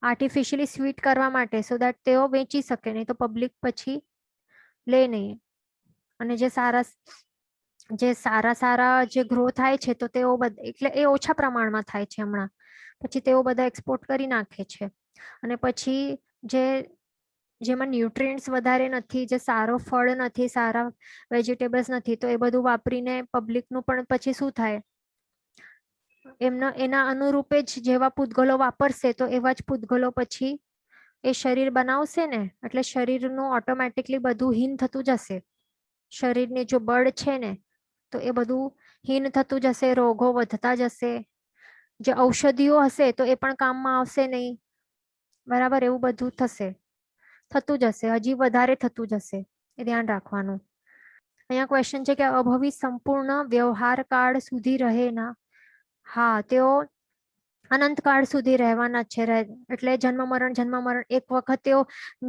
આર્ટિફિશિયલી સ્વીટ કરવા માટે, સો દેટ તેઓ વેચી શકે. નહીં તો પબ્લિક પછી લે નહીં. અને જે સારા જે સારા સારા જે ગ્રો થાય છે તો તેઓ એટલે એ ઓછા પ્રમાણમાં થાય છે હમણાં, પછી તેઓ બધા એક્સપોર્ટ કરી નાખે છે. અને પછી જે જેમાં ન્યુટ્રિયન્ટ્સ વધારે નથી, જે સારો ફળ નથી, સારા વેજીટેબલ્સ નથી, તો એ બધું વાપરીને પબ્લિકનું પણ પછી શું થાય, એના અનુરૂપે જ જેવા પૂતગલો વાપરશે તો એવા જ પૂતગલો પછી એ શરીર બનાવશે ને, એટલે શરીરનું ઓટોમેટિકલી બધું હીન થતું જશે. શરીરની જો બળ છે ને તો એ બધું હીન થતું જશે, રોગો વધતા જશે, જે ઔષધિઓ હશે તો એ પણ કામમાં આવશે નહીં. બરાબર, એવું બધું થતું જશે, હજી વધારે થતું જશે, એ ધ્યાન રાખવાનું. અહીંયા ક્વેશ્ચન છે કે અભવી સંપૂર્ણ વ્યવહાર કાળ સુધી રહે ના. હા, તેઓ અનંતકાળ સુધી રહેવાના છે. એટલે જન્મ મરણ એક વખત તેઓ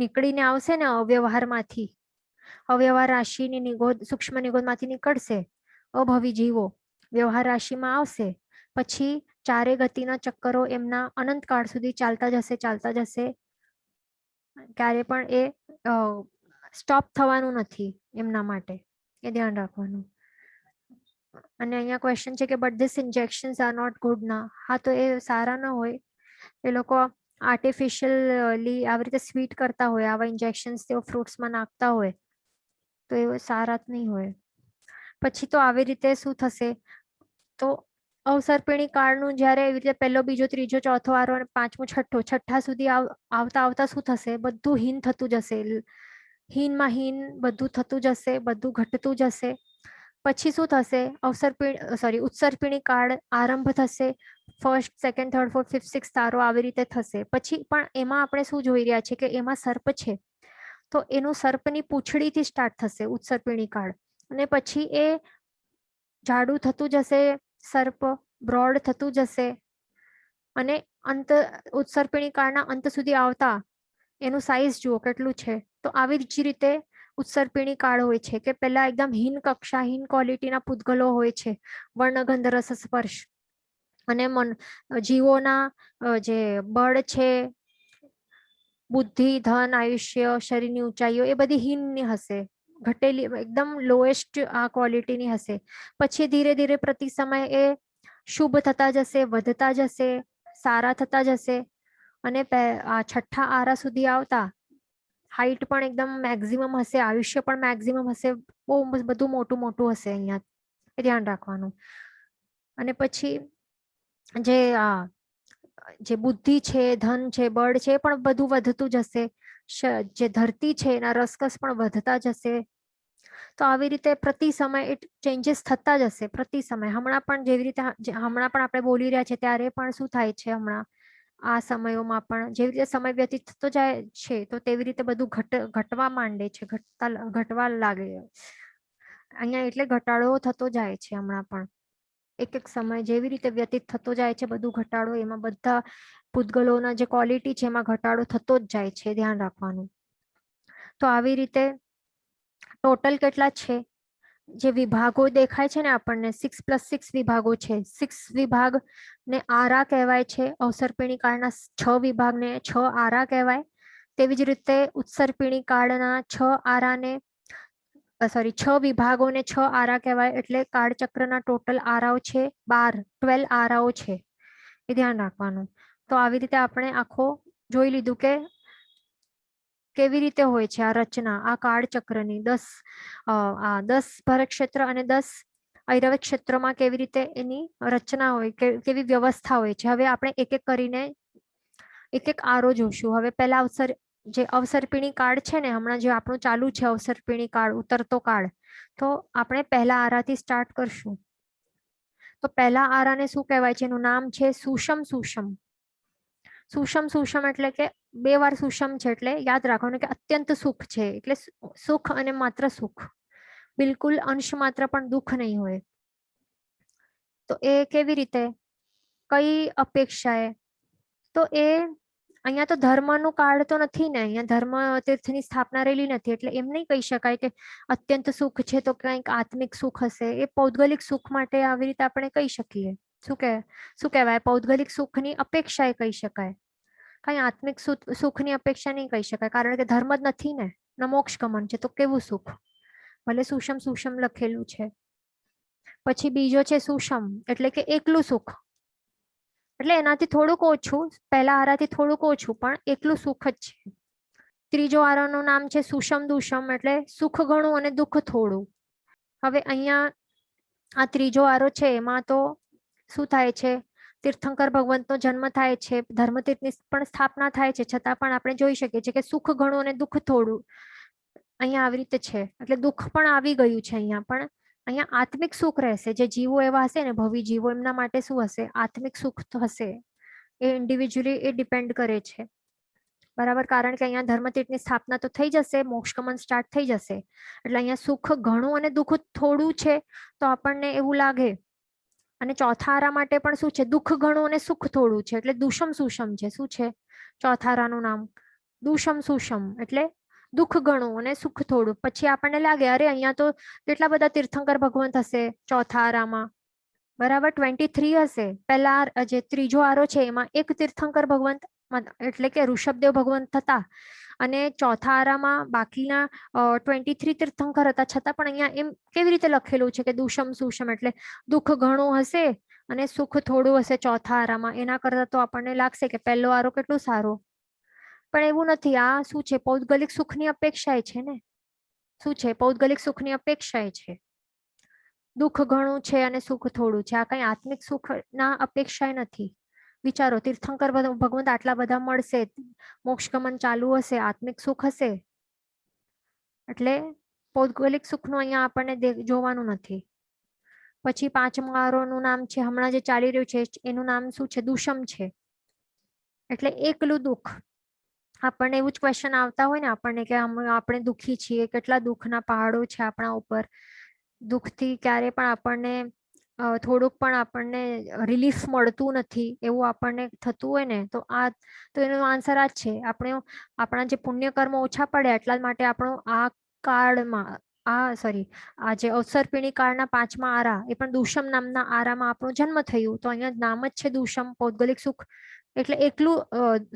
નીકળીને આવશે ને અવ્યવહારમાંથી, અવ્યવહાર રાશિની નિગોદ સૂક્ષ્મ નિગોદમાંથી નીકળશે, અભવી જીવો વ્યવહાર રાશિમાં આવશે, પછી ચારે ગતિના ચક્કરો એમના અનંતકાળ સુધી ચાલતા જશે. ક્યારે પણ એ સ્ટોપ થવાનું નથી એમના માટે, એ ધ્યાન રાખવાનું. અને અહીંયા ક્વેશ્ચન છે કે but this injections are not good ના. હા, તો એ સારા ન હોય. એ લોકો આર્ટિફિશિયલી આવી રીતે સ્વીટ કરતા હોય, આવા ઇન્જેક્શન્સ તેઓ ફ્રૂટ્સમાં નાખતા હોય તો એ સારા જ નહીં હોય. પછી તો આવી રીતે શું થશે, તો અવસર્પિણી કાળનું જ્યારે એવી રીતે પહેલો, બીજો, ત્રીજો, ચોથો વારો અને પાંચમો, છઠ્ઠા સુધી આવતા આવતા શું થશે, બધું હીન થતું જશે, હીનમાં હીન બધું થતું જશે, બધું ઘટતું જશે. પછી શું થશે, ઉત્સર્પિણી કાળ આરંભ થશે. First, second, third, fourth, fifth, sixth તારો આવી રીતે થશે. પછી પણ એમાં આપણે શું જોઈ રહ્યા છે કે એમાં સર્પ છે તો એનું સર્પની પૂંછડીથી સ્ટાર્ટ થશે ઉત્સર્પિણી કાળ, અને પછી એ જાડું થતું જશે, સર્પ બ્રોડ થતું જશે, અને ઉત્સર્પિણી કાળના અંત સુધી આવતા એનું સાઇઝ જુઓ કેટલું છે. તો આવી જ રીતે ઉત્સર્પિણી કાળ હોય છે કે પેલા એકદમ હીન કક્ષા, હીન ક્વોલિટીના પૂતગલો હોય છે, વર્ણગંધ રસ સ્પર્શ, અને જીવોના જે બળ છે, બુદ્ધિ, ધન, આયુષ્ય, શરીરની ઊંચાઈઓ એ બધી હીનની હશે, ઘટેલી, એકદમ લોએસ્ટ આ ક્વોલિટીની હશે. પછી ધીરે ધીરે પ્રતિ સમય એ શુભ થતા જશે, વધતા જશે, સારા થતા જશે, અને આ છઠ્ઠા આરા સુધી આવતા હાઈટ પણ એકદમ મેક્સિમમ હશે, આયુષ્ય પણ મેક્સિમમ હશે, બહુ બધું મોટું મોટું હશે અહીંયા, એ ધ્યાન રાખવાનું. અને પછી જે બુદ્ધિ છે, ધન છે, બળ છે, પણ બધું વધતું જશે. જે ધરતી છે એના રસકસ પણ વધતા જશે. તો આવી રીતે પ્રતિ સમય એ ચેન્જીસ થતા જશે, પ્રતિ સમય. હમણાં પણ જેવી રીતે હમણાં પણ આપણે બોલી રહ્યા છે ત્યારે પણ શું થાય છે, હમણાં આ સમયોમાં પણ જેવી રીતે સમય વ્યતીત થતો જાય છે તો તેવી રીતે બધું ઘટવા માંડે છે, ઘટવા લાગે અહીંયા, એટલે ઘટાડો થતો જાય છે હમણાં પણ. એક એક સમય જેવી રીતે વ્યતીત થતો જાય છે બધું ઘટાડો, એમાં બધા પૂતગલોના જે ક્વોલિટી છે એમાં ઘટાડો થતો જ જાય છે, ધ્યાન રાખવાનું. તો આવી રીતે ટોટલ કેટલા છે, જે વિભાગો દેખાય છે ને આપણને, 6+6 વિભાગો છે. 6 વિભાગ ને આરા કહેવાય છે. અવસર્પિણી કાળના 6 વિભાગને 6 આરા કહેવાય. તેવી જ રીતે ઉત્સર્પિણી કાળના 6 વિભાગોને 6 આરા કહેવાય. એટલે કાળચક્રના ટોટલ આરાઓ છે 12 આરાઓ છે, એ ધ્યાન રાખવાનું. તો આવી રીતે આપણે આખો જોઈ લીધું કે કેવી રીતે હોય છે આ રચના, આ કાળચક્રની 10 ભરત ક્ષેત્ર અને 10 ઐરવ ક્ષેત્રમાં કેવી રીતે એની રચના હોય, કેવી વ્યવસ્થા હોય છે. હવે આપણે એક એક કરીને એક એક આરો જોશું. હવે પહેલા જે અવસર્પિણી કાળ છે ને, હમણાં જે આપણું ચાલુ છે અવસર્પિણી કાળ, ઉતરતો કાળ, તો આપણે પહેલા આરાથી સ્ટાર્ટ કરશું. તો પહેલા આરાને શું કહેવાય છે, એનું નામ છે સુષમ. સુષમ એટલે કે 2 વાર સુષમ છે, એટલે યાદ રાખવાનું કે અત્યંત સુખ છે, એટલે સુખ અને માત્ર સુખ, બિલકુલ અંશ માત્ર પણ દુઃખ નહીં હોય. તો એ કેવી રીતે, કઈ અપેક્ષાએ, તો એ અહીંયા તો ધર્મનું કાળ તો નથી ને, અહીંયા ધર્મ તીર્થની સ્થાપના રહેલી નથી, એટલે એમ નહીં કહી શકાય કે અત્યંત સુખ છે તો કંઈક આત્મિક સુખ હશે. એ પૌદ્ગલિક સુખ માટે આવી રીતે આપણે કહી શકીએ. શું કહેવાય, પૌદ્ગલિક સુખની અપેક્ષા એ કહી શકાય, કઈ આત્મિક સુખની અપેક્ષા નહીં કહી શકાય, કારણ કે ધર્મ જ નથી ને, મોક્ષ ગમન છે તો કેવું સુખ, ભલે સુષમ લખેલું છે. પછી બીજો છે સુષમ, એટલે કે એકલું સુખ, એટલે એનાથી થોડુંક ઓછું, પહેલા આરાથી થોડુંક ઓછું, પણ એકલું સુખ જ છે. ત્રીજો આરાનું નામ છે સુષમ દુષમ, એટલે સુખ ઘણું અને દુઃખ થોડું. હવે અહીંયા આ ત્રીજો આરો છે એમાં તો શું થાય છે, તીર્થંકર ભગવંતનો જન્મ થાય છે, ધર્મતીર્થની પણ સ્થાપના થાય છે, છતાં પણ આપણે જોઈ શકીએ છીએ કે સુખ ઘણું અને દુઃખ થોડું અહીંયા આવી રીતે છે. એટલે દુઃખ પણ આવી ગયું છે અહીંયા, પણ અહીંયા આત્મિક સુખ રહેશે. જે જીવો એવા હશે ને, ભવી જીવો, એમના માટે શું હશે, આત્મિક સુખ હશે. એ ઇન્ડિવિજ્યુઅલી એ ડિપેન્ડ કરે છે, બરાબર. કારણ કે અહીંયા ધર્મતીર્થની સ્થાપના તો થઈ જશે, મોક્ષગમન સ્ટાર્ટ થઈ જશે, એટલે અહીંયા સુખ ઘણું અને દુઃખ થોડું છે તો આપણને એવું લાગે. અને ચોથા આરા માટે પણ શું છે, દુઃખ ઘણું અને સુખ થોડું છે, એટલે દુષમ સુષમ છે. શું છે ચોથા આરાનું નામ? દુષમ સુષમ, એટલે દુઃખ ઘણું અને સુખ થોડું. પછી આપણને લાગે અરે અહીંયા તો કેટલા બધા તીર્થંકર ભગવંત હશે ચોથા આરામાં, બરાબર. 23 હશે. પહેલા જે ત્રીજો આરો છે એમાં એક તીર્થંકર ભગવંત એટલે કે ઋષભદેવ ભગવંત હતા, અને ચોથા આરામાં બાકીના 23 તીર્થંકર હતા, છતાં પણ અહીંયા એમ કેવી રીતે લખેલું છે કે દુષમ સુષમ, એટલે દુઃખ ઘણું હશે અને સુખ થોડું હશે ચોથા આરામાં. એના કરતા તો આપણને લાગશે કે પહેલો આરો કેટલું સારો, પણ એવું નથી. આ શું છે, પૌદ્ગલિક સુખની અપેક્ષાએ છે ને. શું છે, પૌદ્ગલિક સુખની અપેક્ષાએ છે. દુઃખ ઘણું છે અને સુખ થોડું છે. આ કઈ આત્મિક સુખના અપેક્ષાએ નથી. વિચારો, તીર્થંકર ભગવંત આટલા બધા મળશે, મોક્ષગમન ચાલુ હશે, આત્મિક સુખ હશે, એટલે પૌદ્ગલિક સુખનું અહીંયા આપણને જોવાનું નથી. પછી પાંચમા આરોનું નામ છે, હમણાં જે ચાલી રહ્યું છે એનું નામ શું છે, દુષમ છે, એટલે એકલું દુઃખ. આપણને એવું જ ક્વેશ્ચન આવતા હોય ને આપણને કે આપણે દુઃખી છીએ, કેટલા દુઃખના પહાડો છે આપણા ઉપર, દુઃખથી ક્યારે પણ આપણને થોડુંક પણ આપણને રિલીફ મળતું નથી, એવું આપણને થતું હોય ને, તો એનો આન્સર આ જ છે. આપણા જે પુણ્ય કર્મ ઓછા પડ્યા એટલા માટે આપણો આ કાળમાં આ જે અવસરપીણી કાળના પાંચમા આરા, એ પણ દુષમ નામના આરામાં આપણો જન્મ થયું. તો અહીંયા નામ જ છે દુષમ, પૌદ્ગલિક સુખ, એટલે એકલું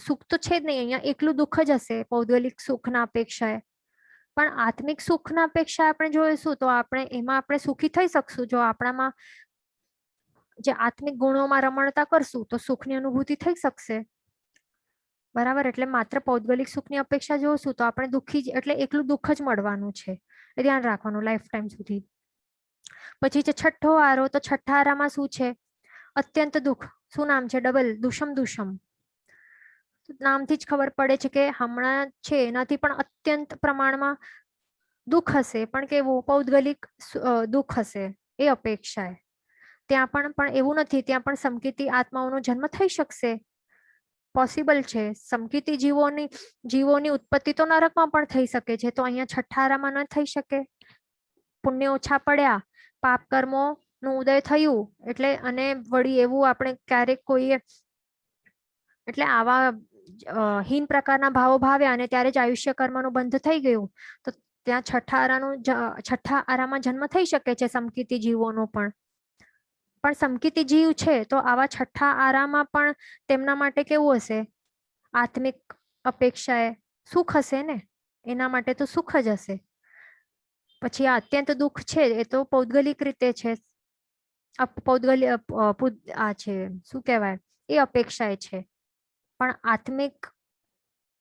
સુખ તો છે જ નહીં અહીંયા, એકલું દુઃખ જ હશે પૌદ્ગલિક સુખના અપેક્ષાએ. પણ આત્મિક સુખના અપેક્ષા આપણે જોઈશું તો એમાં આપણે સુખી થઈ શકશું. જો આપણામાં જે આત્મિક ગુણોમાં રમણતા કરશું તો સુખની અનુભૂતિ થઈ શકશે, બરાબર. એટલે માત્ર પૌદ્ગલિક સુખની અપેક્ષા જોશું તો આપણે દુઃખી જ, એટલે એકલું દુઃખ જ મળવાનું છે, એ ધ્યાન રાખવાનું લાઈફ ટાઈમ સુધી. પછી છે છઠ્ઠો આરો, તો છઠ્ઠા આરામાં શું છે, અત્યંત દુઃખ. શું નામ છે, ડબલ, દુષમ દુષમ. નામથી જ ખબર પડે છે કે હમણાં છે એનાથી પણ અત્યંત પ્રમાણમાં દુઃખ હશે, પણ કેવું, પૌદ્ગલિક દુઃખ હશે એ અપેક્ષાએ. ત્યાં પણ એવું નથી, ત્યાં પણ સમકીતી આત્માઓનો જન્મ થઈ શકશે, પોસિબલ છે. સમકીતી જીવોની ઉત્પત્તિ તો નરકમાં પણ થઈ શકે છે, તો અહીંયા છઠ્ઠા આરામાં ન થઈ શકે. પુણ્ય ઓછા પડ્યા, પાપ કર્મો નું ઉદય થયું, એટલે અને વળી એવું આપણે ક્યારેક કોઈએ એટલે આવા હીન પ્રકારના ભાવો ભાવ્યા અને ત્યારે જ આયુષ્ય કર્મનું બંધ થઈ ગયું, તો ત્યાં છઠ્ઠા આરામાં જન્મ થઈ શકે છે સમકીતી જીવોનો પણ સમકીતી જીવ છે તો આવા છઠ્ઠા આરામાં પણ તેમના માટે કેવું હશે, આત્મિક અપેક્ષાએ સુખ હશે ને, એના માટે તો સુખ જ હશે. પછી આ અત્યંત દુઃખ છે એ તો પૌદ્ગલિક રીતે છે, આ છે શું કહેવાય, એ અપેક્ષાએ છે, પણ આત્મિક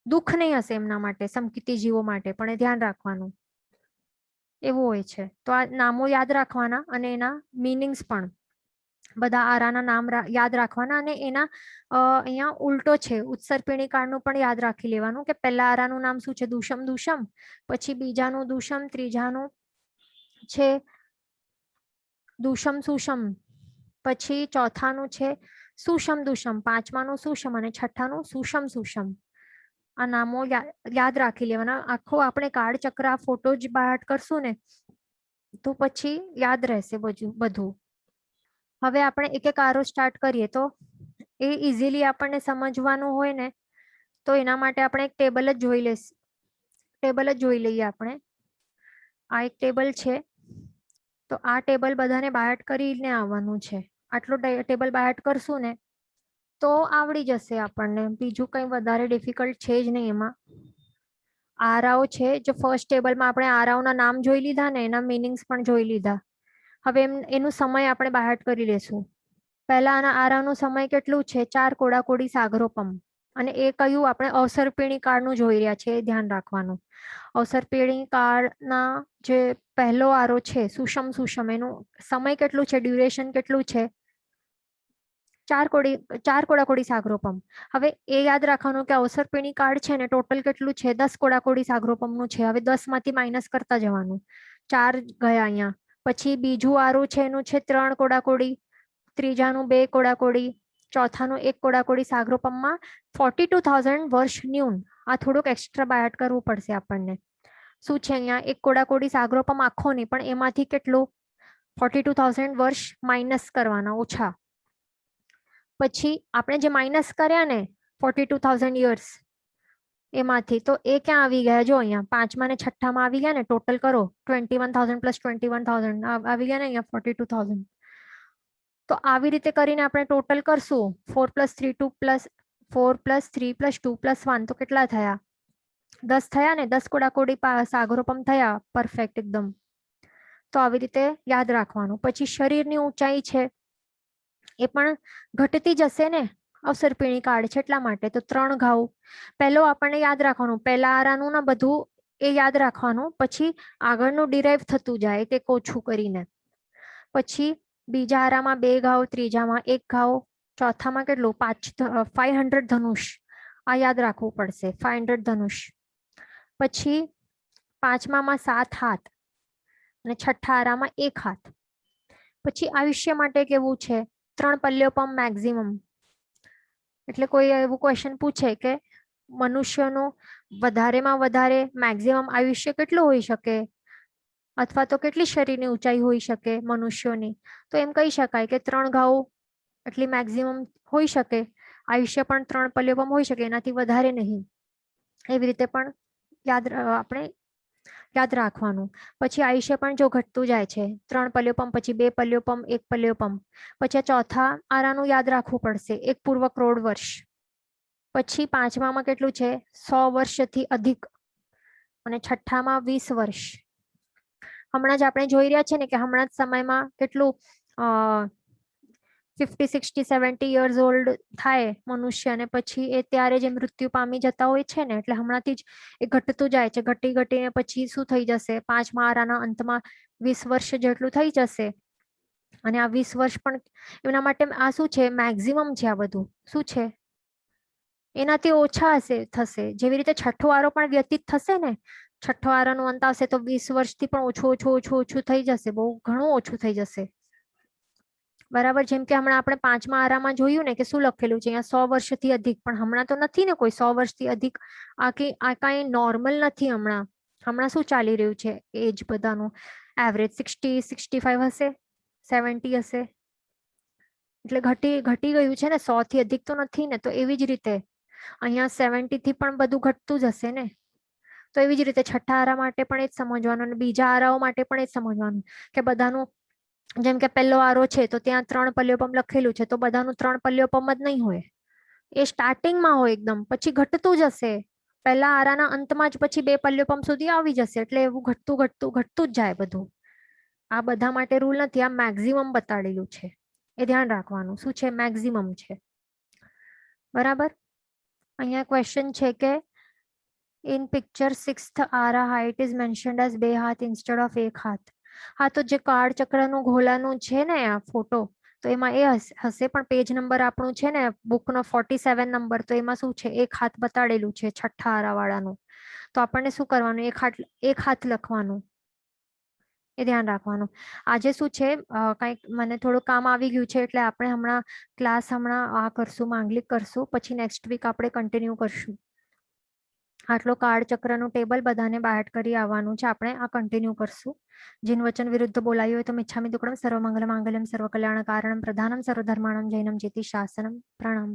દુઃખ નહીં હશે એમના માટે, સમકીતી જીવો માટે. પણ એ ધ્યાન રાખવાનું, એવું હોય છે. તો આ નામો યાદ રાખવાના અને એના મીનિંગ્સ પણ, બધા આરાના નામ યાદ રાખવાના. અને એના અહીંયા ઉલટો છે, ઉત્સર્પિણી કાળનું પણ યાદ રાખી લેવાનું કે પહેલા આરાનું નામ શું છે, દુષમ દુષમ, પછી બીજાનું દુષમ, ત્રીજાનું છે દુષમ સુષમ, પછી ચોથાનું છે સુષમ દુષમ, પાંચમાનું સુષમ અને છઠ્ઠાનું સુષમ સુષમ. આ નામો યાદ રાખી લેવાના. આખો આપણે કાળચક્ર ફોટો જ બાદ કરશું ને તો પછી યાદ રહેશે બધું. હવે આપણે એક એક આરો સ્ટાર્ટ કરીએ તો એ ઇઝીલી આપણને સમજવાનું હોય ને, તો એના માટે આપણે એક ટેબલ જ જોઈ લઈએ. આપણે આ એક ટેબલ છે, તો આ ટેબલ બધાને બાયટ કરીને આવવાનું છે. આટલો ટેબલ બાયટ કરશું ને તો આવડી જશે આપણને, બીજું કંઈ વધારે ડિફિકલ્ટ છે જ નહીં એમાં. આરાઓ છે, જો ફર્સ્ટ ટેબલમાં આપણે આરાઓના નામ જોઈ લીધા ને, એના મીનિંગ્સ પણ જોઈ લીધા. હવે એનું સમય આપણે બહાર કરી લેશું. પહેલા આરાનું સમય કેટલું છે? 4 કોડાકોડી સાગરોપમ. અને એ કયું આપણે અવસર્પિણી કાળનું જોઈ રહ્યા છે, એ ધ્યાન રાખવાનું. અવસર્પિણી કાળના જે પહેલો આરો છે સુષમ સુષમ, એનું સમય કેટલું છે, ડ્યુરેશન કેટલું છે? 4 કોડાકોડી સાગરોપમ. હવે એ યાદ રાખવાનું કે અવસર્પિણી કાળ છે ને ટોટલ કેટલું છે? 10 કોડાકોડી સાગરોપમનું છે. હવે 10 માંથી માઇનસ કરતા જવાનું. 4 ગયા અહીંયા. પછી બીજું આરું છે એનું છે 3 કોડાકોડી, ત્રીજાનું 2 કોડાકોડી, ચોથાનું 1 કોડાકોડી સાગરોપમમાં 42,000 વર્ષ ન્યૂન. આ થોડુંક એક્સ્ટ્રા બાયટ કરવું પડશે આપણને. શું છે અહીંયા? 1 કોડાકોડી સાગરોપમ આખો નહીં, પણ એમાંથી કેટલું? 42,000 વર્ષ માઇનસ કરવાના, ઓછા. પછી આપણે જે માઇનસ કર્યા ને 42,000 યર્સ, એમાંથી તો એ ક્યાં આવી ગયા? જો અહીંયા પાંચમા ને છઠ્ઠામાં આવી ગયા ને. ટોટલ કરો 21,000 પ્લસ 21,000 આવી ગયા ને અહીંયા 42,000. તો આવી રીતે કરીને આપણે ટોટલ કરશું. 4 + 3 2 + 4 + 3 + 2 + 1 તો કેટલા થયા? 10 થયા ને. 10 કોડાકોડી સાગરોપમ થયા. પરફેક્ટ એકદમ. તો આવી રીતે યાદ રાખવાનું. પછી શરીરની ઊંચાઈ છે એ પણ ઘટતી જશે ને, અવસર્પિણી કાળ છે એટલા માટે. તો 3 ઘાવ. પહેલો આપણને યાદ રાખવાનું, પહેલા આરાનું ના બધું એ યાદ રાખવાનું, પછી આગળનું ડિરાઈવ થતું જાય કે ઓછું કરીને. પછી બીજા આરામાં 2 ઘાવ, ત્રીજામાં 1 ઘાવ, ચોથામાં કેટલું? 500 ધનુષ. આ યાદ રાખવું પડશે, 500 ધનુષ. પછી પાંચમામાં 7 હાથ અને છઠ્ઠા આરામાં 1 હાથ. પછી આયુષ્ય માટે કેવું છે? 3 પલ્યોપમ મેક્સિમમ. એટલે કોઈ એવું ક્વેશ્ચન પૂછે કે મનુષ્યનું વધારેમાં વધારે મેક્સિમમ આયુષ્ય કેટલું હોઈ શકે, અથવા તો કેટલી શરીરની ઊંચાઈ હોઈ શકે મનુષ્યોની, તો એમ કહી શકાય કે 3 ઘાવ એટલી મેક્સિમમ હોઈ શકે. આયુષ્ય પણ 3 પલ્યોપમ હોઈ શકે, એનાથી વધારે નહીં. એવી રીતે પણ આપણે યાદ રાખવાનું. પછી આયુષ્ય પણ જો ઘટતું જાય છે, 3 પલ્યોપમ, પછી 2 પલ્યોપમ, 1 પલ્યોપમ. પછી આ ચોથા આરાનું યાદ રાખવું પડશે, 1 પૂર્વ કરોડ વર્ષ. પછી પાંચમામાં કેટલું છે? 100 વર્ષથી અધિક. અને છઠ્ઠામાં 20 વર્ષ. હમણાં જ આપણે જોઈ રહ્યા છે ને કે હમણાં જ સમયમાં કેટલું 50 60 70 યર્સ ઓલ્ડ થાય મનુષ્ય, અને પછી એ ત્યારે જે મૃત્યુ પામી જતા હોય છે ને, એટલે હમણાંથી જ એ ઘટતું જાય છે. ઘટી ઘટીને પછી શું થઈ જશે? 5મા આરાના અંતમાં 20 વર્ષ જેટલું થઈ જશે. અને આ 20 વર્ષ પણ એના માટે આ શું છે? મેક્સિમમ છે. આ બધું શું છે? એનાથી ઓછા થશે. જેવી રીતે છઠ્ઠો આરો પણ વ્યતીત થશે ને, છઠ્ઠો આરાનો અંત આવશે તો 20 વર્ષથી પણ ઓછું થઈ જશે, બહુ ઘણું ઓછું થઈ જશે. બરાબર. જેમ કે હમણાં આપણે 5મા આરામાં જોયું ને કે શું લખેલું છે અહીંયા? 100 વર્ષથી અધિક. પણ હમણાં તો નથી ને કોઈ 100 વર્ષથી અધિક. આ કઈ નોર્મલ નથી. હમણાં શું ચાલી રહ્યું છે? એજ બધાનું એવરેજ 60 65 હશે, 70 હશે. એટલે ઘટી ગયું છે ને, 100 થી અધિક તો નથી ને. તો એવી જ રીતે અહીંયા 70 થી પણ બધું ઘટતું જ હશે ને. તો એવી જ રીતે છઠ્ઠા આરા માટે પણ એ જ સમજવાનું, અને બીજા આરાઓ માટે પણ એ જ સમજવાનું કે બધાનું, જેમ કે પહેલો આરો છે તો ત્યાં 3 પલ્યોપમ લખેલું છે, તો બધાનું 3 પલ્યોપમ જ નહીં હોય. એ સ્ટાર્ટિંગમાં હોય એકદમ, પછી ઘટતું જશે. પહેલા આરાના અંતમાં જ પછી 2 પલ્યોપમ સુધી આવી જશે. એટલે એવું ઘટતું જ જાય બધું. આ બધા માટે રૂલ નથી, આ મેક્સિમમ બતાડેલું છે. એ ધ્યાન રાખવાનું. શું છે? મેક્સિમમ છે. બરાબર. અહીંયા ક્વેશ્ચન છે કે in picture 6th Arrah height is mentioned as 2 હાથ ઇન્સ્ટેડ ઓફ 1 હાથ. હા, તો જે કાળચક્રનું ઘોલાનું છે ને આ ફોટો, તો એમાં એ હશે, પણ પેજ નંબર આપણું છે ને બુકનો 47 નંબર, તો એમાં શું છે? 1 હાથ બતાડેલું છે છઠ્ઠા આરા વાળાનું. તો આપણને શું કરવાનું? 1 હાથ લખવાનું. એ ધ્યાન રાખવાનું. આજે શું છે, કંઈક મને થોડું કામ આવી ગયું છે, એટલે આપણે હમણાં ક્લાસ આ કરશું, માંગલિક કરશું, પછી નેક્સ્ટ વીક આપણે કન્ટિન્યુ કરશું. આટલો કાળચક્રનું ટેબલ બધાને બાયટ કરી આવવાનું છે. આપણે આ કન્ટિન્યુ કરશું. જીન વચન વિરુદ્ધ બોલાયું હોય તો મિચ્છામિ દુક્કડમ. સર્વમંગલ માંગલ્યમ સર્વકલ્યાણ કારણમ પ્રધાનમ સર્વધર્માણમ જૈનમ જેતિ શાસનમ. પ્રણામ.